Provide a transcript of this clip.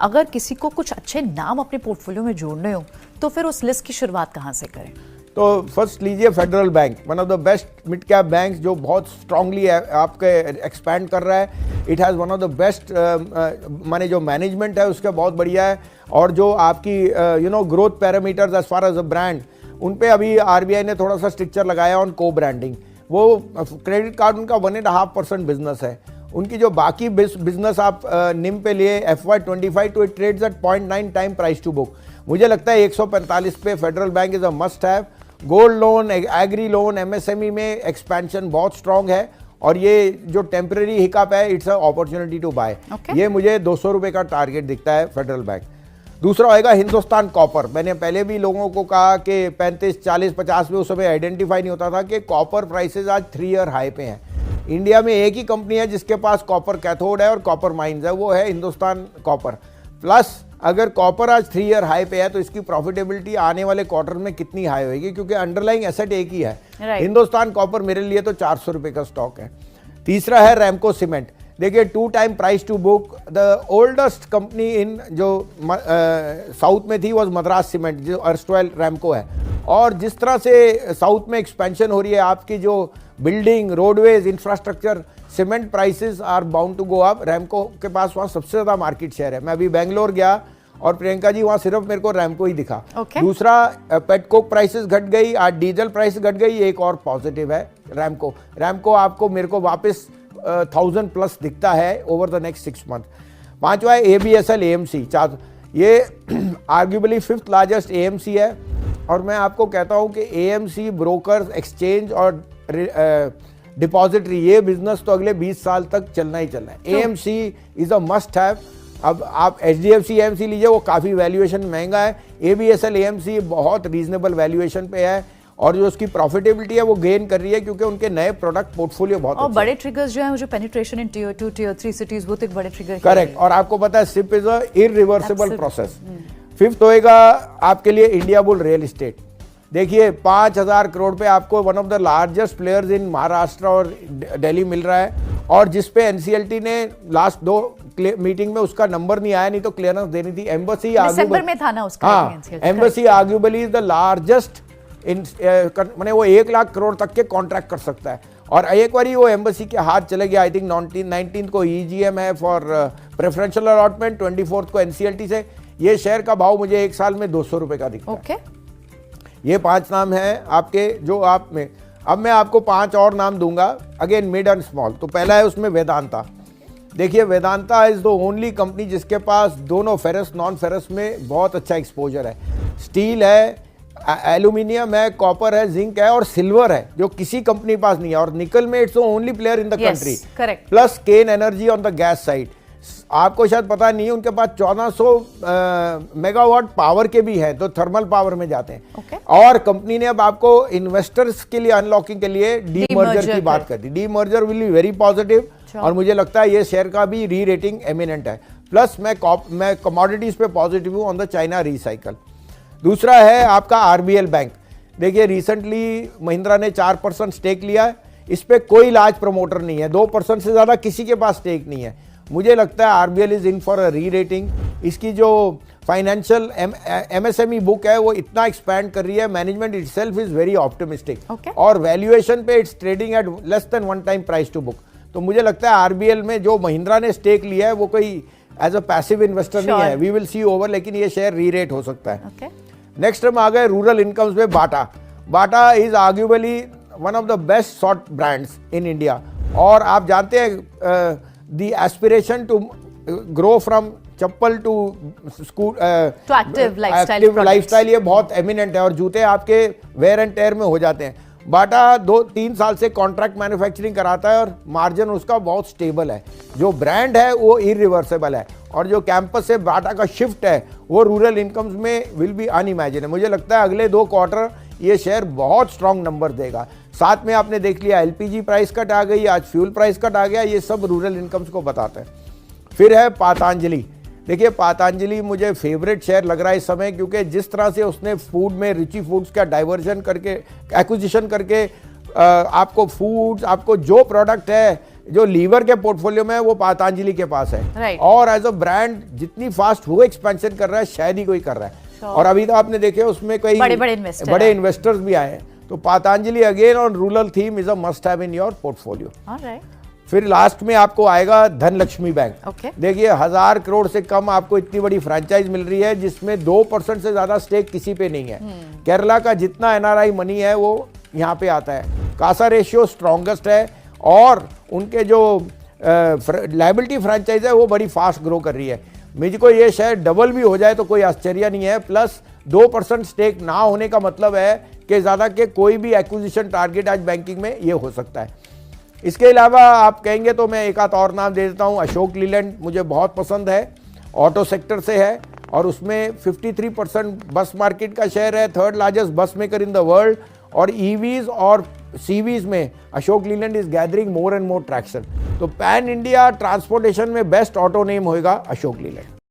अगर किसी को कुछ अच्छे नाम अपने पोर्टफोलियो में जोड़ने हो तो फिर उस लिस्ट की शुरुआत कहाँ से करें? तो फर्स्ट लीजिए federal bank, one of the best mid cap bank जो बहुत स्ट्रांगली आपके एक्सपैंड कर रहा है। It has one of the best माने जो मैनेजमेंट है उसका बहुत बढ़िया है, और जो आपकी growth parameters as far as a brand, उन पे अभी आरबीआई ने थोड़ा सा स्ट्रिक्चर लगाया ऑन को ब्रांडिंग। वो क्रेडिट कार्ड उनका 1.5% बिजनेस है। उनकी जो बाकी बिजनेस आप निम पे लिए FY25 तो it trades at 0.9 time price to book. मुझे लगता है 145 पे Federal Bank is a must have. Gold loan, agri loan, MSME में एक्सपेंशन बहुत स्ट्रांग है, और ये जो टेम्पररी हिकअप है it's a opportunity to buy. ये मुझे 200 रुपए का टारगेट दिखता है फेडरल बैंक। दूसरा होएगा हिंदुस्तान कॉपर। मैंने पहले भी लोगों को कहा कि 35, 40, 50 में उस समय आइडेंटिफाई नहीं होता था कि कॉपर प्राइसेस आज 3 ईयर हाई पे हैं। इंडिया में एक ही कंपनी है जिसके पास कॉपर कैथोड है और कॉपर माइंस है, वो है हिंदुस्तान कॉपर। प्लस अगर कॉपर आज 3 ईयर हाई पे है तो इसकी प्रॉफिटेबिलिटी आने वाले क्वार्टर में कितनी हाई होगी, क्योंकि अंडरलाइंग एसेट एक ही है। हिंदुस्तान कॉपर मेरे लिए तो 400 रुपए का स्टॉक है। तीसरा है रैमको सीमेंट। देखिए 2 time price to book. The oldest company in जो साउथ में थी वॉज मद्रास सीमेंट, जो अर्स्टवाइल रैमको है। और जिस तरह से साउथ में एक्सपेंशन हो रही है, आपकी जो building, roadways, infrastructure, cement prices are bound to go up. Ramco के पास वहाँ सबसे ज़्यादा मार्केट शेयर है। मैं अभी बेंगलोर गया और प्रियंका जी वहाँ सिर्फ मेरे को रैमको ही दिखा। दूसरा पेटकोक प्राइसेस घट गई, आज डीजल प्राइस घट गई। एक और पॉजिटिव है रैमको आपको मेरे को वापस 1000 प्लस दिखता है ओवर द नेक्स्ट 6 मंथ। पांचवा है ABSL AMC। ये आर्ग्यूबली 5th लार्जेस्ट AMC है, और मैं आपको कहता हूं कि AMC ब्रोकर्स, एक्सचेंज और डिपॉजिटरी, ये बिजनेस तो अगले 20 साल तक चलना ही चलना है। AMC is a must have. अब आप HDFC AMC लीजिए, वो काफ़ी वैल्यूएशन महंगा है। ABSL AMC बहुत रीजनेबल वैल्यूएशन पे है, और जो उसकी प्रॉफिटेबिलिटी है वो गेन कर रही है क्योंकि उनके नए प्रोडक्ट पोर्टफोलियो बहुत और बड़े ट्रिगर्स जो है, जो penetration in Tier 2, Tier 3 cities, वो तो एक बड़े ट्रिगर। करेक्ट। और आपको पता है SIP is a irreversible process. 5th होएगा आपके लिए इंडिया बुल रियल इस्टेट। देखिए 5000 करोड़ पे आपको one of the largest players in Maharashtra और दिल्ली मिल रहा है, और जिसपे NCLT ने लास्ट 2 मीटिंग में उसका नंबर नहीं आया, नहीं तो क्लियरेंस देनी थी। एम्बेसी दिसंबर में था ना उसका। हाँ, embassy arguably is the largest मैंने वो 1 लाख करोड़ तक के कॉन्ट्रैक्ट कर सकता है। और एक बार वो एम्बेसी के हाथ चले गया। आई थिंक 19 को EGM है फॉर प्रेफरेंशियल अलॉटमेंट, 24 को NCLT से। ये शेयर का भाव मुझे 1 साल में 200 रुपए का दिखता है। ये 5 नाम हैं आपके जो आप में। अब मैं आपको 5 और नाम दूंगा, अगेन मिड एंड स्मॉल। तो पहला है उसमें वेदांता। देखिए Vedanta is the only company जिसके पास दोनों फेरस नॉन फेरस में बहुत अच्छा एक्सपोजर है। स्टील है, एल्यूमिनियम है, कॉपर है, जिंक है और सिल्वर है, जो किसी कंपनी पास नहीं है। और निकल में it's only player in the country. Plus Cairn energy on the gas side. आपको शायद पता नहीं है, उनके पास 1400 मेगावाट पावर के भी हैं, तो थर्मल पावर में जाते हैं। और कंपनी ने अब आपको इन्वेस्टर्स के लिए अनलॉकिंग के लिए डीमर्जर की बात कर दी। Demerger will be very positive, और मुझे लगता है ये शेयर का भी री रेटिंग एमिनेंट है। प्लस मैं कमोडिटीज पे पॉजिटिव हूँ ऑन द चाइना रिसाइकल। दूसरा है आपका RBL बैंक। देखिए रिसेंटली महिंद्रा ने 4% स्टेक लिया है। इस पे कोई लार्ज प्रमोटर नहीं है, 2% से ज्यादा किसी के पास स्टेक नहीं है। मुझे लगता है RBL is in for a री रेटिंग। इसकी जो फाइनेंशियल MSME बुक है वो इतना एक्सपैंड कर रही है, management itself is very optimistic, और वैल्यूएशन पे it's trading at less than 1 time price to book. तो मुझे लगता है RBL में जो महिंद्रा ने स्टेक लिया है वो कोई एज अ पैसिव इन्वेस्टर नहीं है। वी विल सी ओवर, लेकिन ये शेयर री रेट हो सकता है। नेक्स्ट हम आ गए रूरल इनकम्स में। Bata is arguably one of the best sort brands in India. और आप जानते हैं the aspiration to grow from chappal to school active lifestyle ये बहुत एमिनेंट है, और जूते आपके वेयर एंड टेयर में हो जाते हैं। बाटा 2-3 साल से कॉन्ट्रैक्ट मैन्युफैक्चरिंग कराता है और मार्जिन उसका बहुत स्टेबल है। जो ब्रांड है वो इरिवर्सिबल है, और जो कैंपस से बाटा का शिफ्ट है वो रूरल इनकम्स में विल बी अनइमेजिनेबल। मुझे लगता है अगले 2 क्वार्टर ये शेयर बहुत स्ट्रॉन्ग नंबर देगा। साथ में आपने देख लिया LPG प्राइस कट आ गई, आज फ्यूल प्राइस कट आ गया, ये सब रूरल इनकम्स को बताते हैं। फिर है पातंजलि। देखिए पातंजलि मुझे फेवरेट शेयर लग रहा है इस समय, क्योंकि जिस तरह से उसने फूड में रुचि फूड्स का डाइवर्जन करके एक्विजिशन करके आपको फूड्स, आपको जो प्रोडक्ट है जो लीवर के पोर्टफोलियो में है वो पतंजलि के पास है। Right. और एज अ ब्रांड जितनी फास्ट वो एक्सपेंशन कर रहा है शायद ही कोई कर रहा है। और अभी तो आपने देखे उसमें कई बड़े इन्वेस्टर्स भी आए हैं। तो Patanjali again on rural theme is a must have in your portfolio. फिर लास्ट में आपको आएगा धनलक्ष्मी बैंक। देखिए 1000 करोड़ से कम आपको इतनी बड़ी फ्रेंचाइज मिल रही है जिसमें 2% से ज्यादा स्टेक किसी पे नहीं है। केरला का जितना एनआरआई मनी है वो यहाँ पे आता है। कासा रेशियो स्ट्रॉन्गेस्ट है और उनके जो लायबिलिटी फ्रेंचाइज है वो बड़ी फास्ट ग्रो कर रही है। मुझको ये शेयर डबल भी हो जाए तो कोई आश्चर्य नहीं है। प्लस 2% स्टेक ना होने का मतलब है कि ज़्यादा के कोई भी एक्विजिशन टारगेट आज बैंकिंग में ये हो सकता है। इसके अलावा आप कहेंगे तो मैं एक आध और नाम दे देता हूँ। अशोक लीलैंड मुझे बहुत पसंद है, ऑटो सेक्टर से है और उसमें 53% बस मार्केट का शेयर है, थर्ड लार्जेस्ट बस मेकर इन द वर्ल्ड। और ईवीज और सीवीज में Ashok Leyland is gathering more and more traction. तो पैन इंडिया ट्रांसपोर्टेशन में बेस्ट ऑटो नेम होगा अशोक लीलैंड।